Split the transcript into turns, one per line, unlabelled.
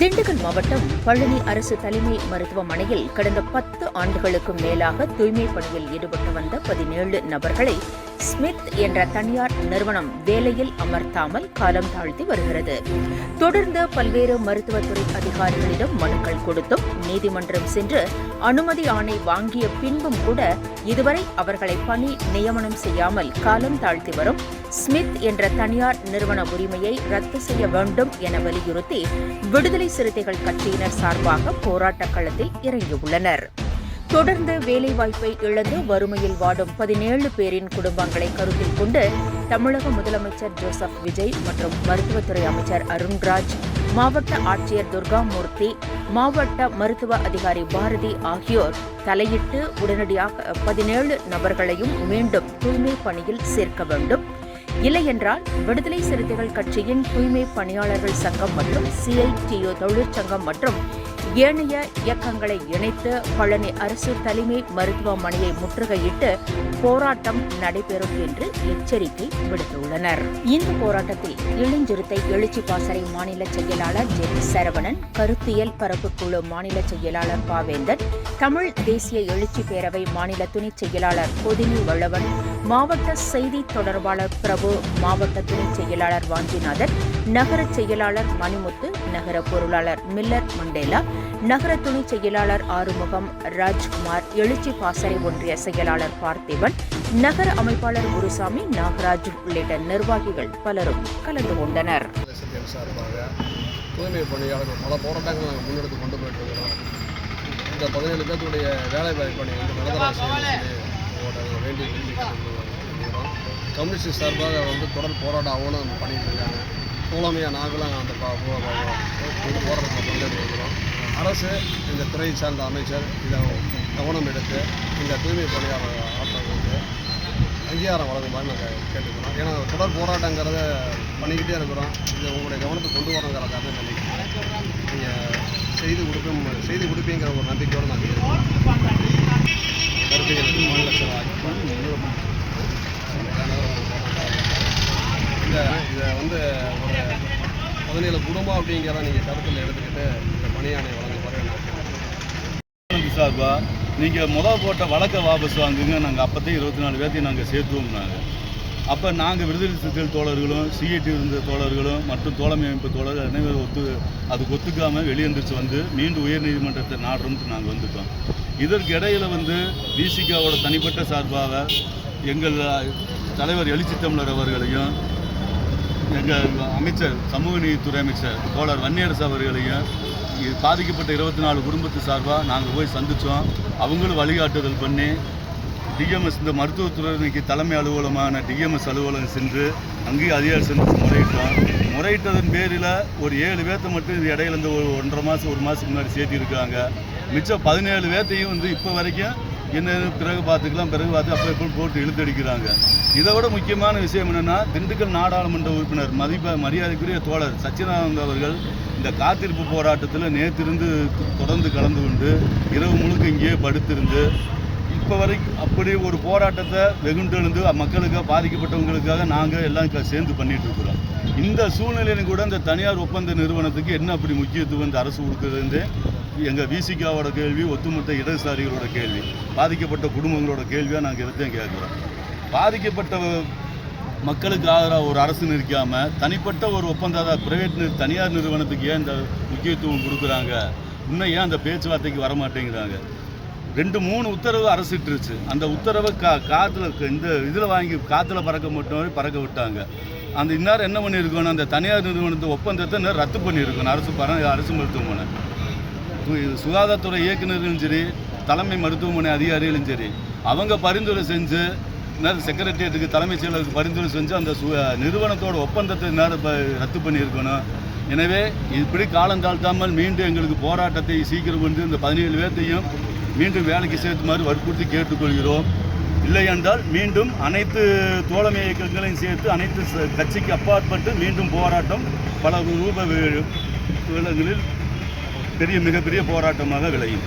திண்டுக்கல் மாவட்டம் பழனி அரசு தலைமை மருத்துவமனையில் கடந்த 10 ஆண்டுகளுக்கும் மேலாக தூய்மை பணியில் ஈடுபட்டு வந்த 17 நபர்களை ஸ்மித் என்ற தனியார் நிறுவனம் வேலையில் அமர்த்தாமல் காலம் தாழ்த்தி வருகிறது. தொடர்ந்து பல்வேறு மருத்துவத்துறை அதிகாரிகளிடம் மனுக்கள் கொடுத்தும் நீதிமன்றம் சென்று அனுமதி ஆணை வாங்கிய பின்பும் கூட இதுவரை அவர்களை பணி நியமனம் செய்யாமல் காலம் தாழ்த்தி வரும் ஸ்மித் என்ற தனியார் நிறுவன உரிமையை ரத்து செய்ய வேண்டும் என வலியுறுத்தி விடுதலை சிறுத்தைகள் கட்சியினர் சார்பாக போராட்டக் களத்தில் இறங்கியுள்ளனர். தொடர்ந்து வேலைவாய்ப்பை இழந்து வறுமையில் வாடும் 17 பேரின் குடும்பங்களை கருத்தில் கொண்டு தமிழக முதலமைச்சர் ஜோசப் விஜய் மற்றும் மருத்துவத்துறை அமைச்சர் அருண்ராஜ், மாவட்ட ஆட்சியர் துர்காமூர்த்தி, மாவட்ட மருத்துவ அதிகாரி பாரதி ஆகியோர் தலையிட்டு உடனடியாக 17 நபர்களையும் மீண்டும் தூய்மை பணியில் சேர்க்க வேண்டும். இல்லையென்றால் விடுதலை சிறுத்தைகள் கட்சியின் தூய்மை பணியாளர்கள் சங்கம் மற்றும் CITO தொழிற்சங்கம் மற்றும் ஏனைய இயக்கங்களை இணைத்து பழனி அரசு தலைமை மருத்துவமனையை முற்றுகையிட்டு போராட்டம் நடைபெறும் என்று எச்சரிக்கை விடுத்துள்ளனர். இந்த போராட்டத்தில் இளஞ்சிறுத்தை எழுச்சி பாசறை மாநில செயலாளர் சரவணன், கருத்தியல் பரப்பு குழு மாநில செயலாளர் பாவேந்தன், தமிழ் தேசிய எழுச்சி பேரவை மாநில துணை செயலாளர் பொதினி வளவன், மாவட்ட செய்தி தொடர்பாளர் பிரபு, மாவட்ட துணை செயலாளர் வாஞ்சிநாதன், நகர செயலாளர் மணிமுத்து, நகர பொருளாளர் மில்லர் மண்டேலா, நகர துணை செயலாளர் ஆறுமுகம், ராஜ்குமார், எழுச்சி பாசறை ஒன்றிய செயலாளர் பார்த்திபன், நகர அமைப்பாளர் குருசாமி, நாகராஜ் உள்ளிட்ட நிர்வாகிகள் பலரும் கலந்து கொண்டனர்.
தூய்மை பணியாளர்கள் பல போராட்டங்கள் நாங்கள் முன்னெடுத்து கொண்டு போயிட்டு இருக்கிறோம். இந்த 17 பேருடைய வேலைவாய்ப்பு பணி வந்து நிரந்தர வேண்டி கம்யூனிஸ்ட் சார்பாக வந்து தொடர் போராட்டம் ஆகணும் பண்ணிட்டு இருக்காங்க. தோழமையாக நாங்களும் அந்த போராட்டத்தில் பங்கெடுக்கிறோம். அரசு இந்த துறையை சார்ந்த அமைச்சர் இதை கவனம் எடுத்து இந்த தூய்மை பணியாளர் ஆற்றலுக்கு அங்கீகாரம் வழங்குமாறு நாங்கள் கேட்டுக்கிறோம். ஏன்னா தொடர் போராட்டங்கிறத பண்ணிக்கிட்டே இருக்கிறோம். இது உங்களுடைய கவனத்துக்கு கொண்டு வரங்கிறதுக்காக நினைக்கிறேன். நீங்கள் செய்து கொடுப்பீங்கிற ஒரு நம்பிக்கையோடு நாங்கள் இருக்கோம். கருத்துக்களுக்கு மாநில இதை வந்து ஒரு 17 குடும்பம் அப்படிங்கிறத நீங்கள் கருத்தில் எடுத்துக்கிட்டு இந்த பணியாணை வழங்குமாறு
சார்பா நீங்கள் போட்ட வழக்கை வாபஸ் வாங்குங்க. நாங்கள் அப்போத்தையும் 24 பேர்த்தையும் நாங்கள் சேர்த்துவோம்னாங்க. அப்போ நாங்கள் விடுதலை சிறுத்தைகள் தோழர்களும் CIT இருந்த தோழர்களும் மற்றும் தோழமை அமைப்பு தோழர்கள் அனைவரும் அதுக்கு ஒத்துக்காமல் வெளியெந்திரிச்சு வந்து மீண்டும் உயர்நீதிமன்றத்தை நாடுறோம்னு நாங்கள் வந்துட்டோம். இதற்கு இடையில் வந்து VCKவோட தனிப்பட்ட சார்பாக எங்கள் தலைவர் எழுச்சி தமிழர் அவர்களையும் எங்கள் அமைச்சர் சமூக நீதித்துறை அமைச்சர் தோழர் வன்னியரசு அவர்களையும் பாதிக்கப்பட்ட 24 குடும்பத்து சார்பாக நாங்கள் போய் சந்தித்தோம். அவங்களும் வழிகாட்டுதல் பண்ணி DMS இந்த மருத்துவத்துறைக்கு தலைமை அலுவலகமான DMS அலுவலகம் சென்று அங்கேயும் அதிகாரி சென்று முறையிட்டதன் பேரில் ஒரு 7 பேர்த்தை மட்டும் இது இடையில இருந்து ஒரு 1.5 மாதம் 1 மாதத்துக்கு முன்னாடி சேர்த்திருக்காங்க. மிச்சம் 17 பேர்த்தையும் வந்து இப்போ வரைக்கும் என்ன பிறகு பார்த்து அப்போ போட்டு இழுத்தடிக்கிறாங்க. இதை விட முக்கியமான விஷயம் என்னென்னா, திண்டுக்கல் நாடாளுமன்ற உறுப்பினர் மரியாதைக்குரிய தோழர் சச்சிதானந்த அவர்கள் இந்த காத்திருப்பு போராட்டத்தில் நேற்றிருந்து தொடர்ந்து கலந்து கொண்டு இரவு முழுக்க இங்கேயே படுத்திருந்து இப்போ வரைக்கும் அப்படி ஒரு போராட்டத்தை வெகுண்டெழுந்து மக்களுக்காக பாதிக்கப்பட்டவங்களுக்காக நாங்கள் எல்லாம் சேர்ந்து பண்ணிகிட்டு இருக்கிறோம். இந்த சூழ்நிலையிலும் கூட இந்த தனியார் ஒப்பந்த நிறுவனத்துக்கு என்ன அப்படி முக்கியத்துவம் இந்த அரசு கொடுக்குறது எங்கள் VCKவோட கேள்வி, ஒட்டுமொத்த இடதுசாரிகளோட கேள்வி, பாதிக்கப்பட்ட குடும்பங்களோட கேள்வியாக நாங்கள் இதைத்தான் கேட்குறோம். பாதிக்கப்பட்ட மக்களுக்கு ஆதரவாக ஒரு அரசு நிற்காமல் தனிப்பட்ட ஒரு ஒப்பந்த தனியார் நிறுவனத்துக்கு ஏன் இந்த முக்கியத்துவம் கொடுக்குறாங்க? இன்னும் ஏன் அந்த பேச்சுவார்த்தைக்கு வரமாட்டேங்கிறாங்க? 2-3 உத்தரவு அரசிட்டுருச்சு. அந்த உத்தரவை காற்றுல இந்த இதில் வாங்கி காற்றுல பறக்க மட்டும் பறக்க விட்டாங்க. அந்த இந்நேரம் என்ன பண்ணியிருக்கணும்? அந்த தனியார் நிறுவனத்தை ஒப்பந்தத்தை இன்னும் ரத்து பண்ணியிருக்கணும். அரசு மருத்துவமனை சுகாதாரத்துறை இயக்குநர்களும் சரி, தலைமை மருத்துவமனை அதிகாரிகளும் சரி, அவங்க பரிந்துரை செஞ்சு செக்ரட்டரியேட்டுக்கு தலைமைச் செயலருக்கு பரிந்துரை செஞ்சு அந்த நிறுவனத்தோட ஒப்பந்தத்தை ரத்து பண்ணியிருக்கணும். எனவே இப்படி காலந்தாழ்த்தாமல் மீண்டும் எங்களுக்கு போராட்டத்தை சீக்கிரம் கொண்டு இந்த 17 பேர்த்தையும் மீண்டும் வேலைக்கு சேர்த்துமாறு வற்புறுத்தி கேட்டுக்கொள்கிறோம். இல்லை என்றால் மீண்டும் அனைத்து தோழமை இயக்கங்களையும் சேர்த்து அனைத்து கட்சிக்கு அப்பாற்பட்டு மீண்டும் போராட்டம் பல ரூபங்களில் மிகப்பெரிய போராட்டமாக விளையும்.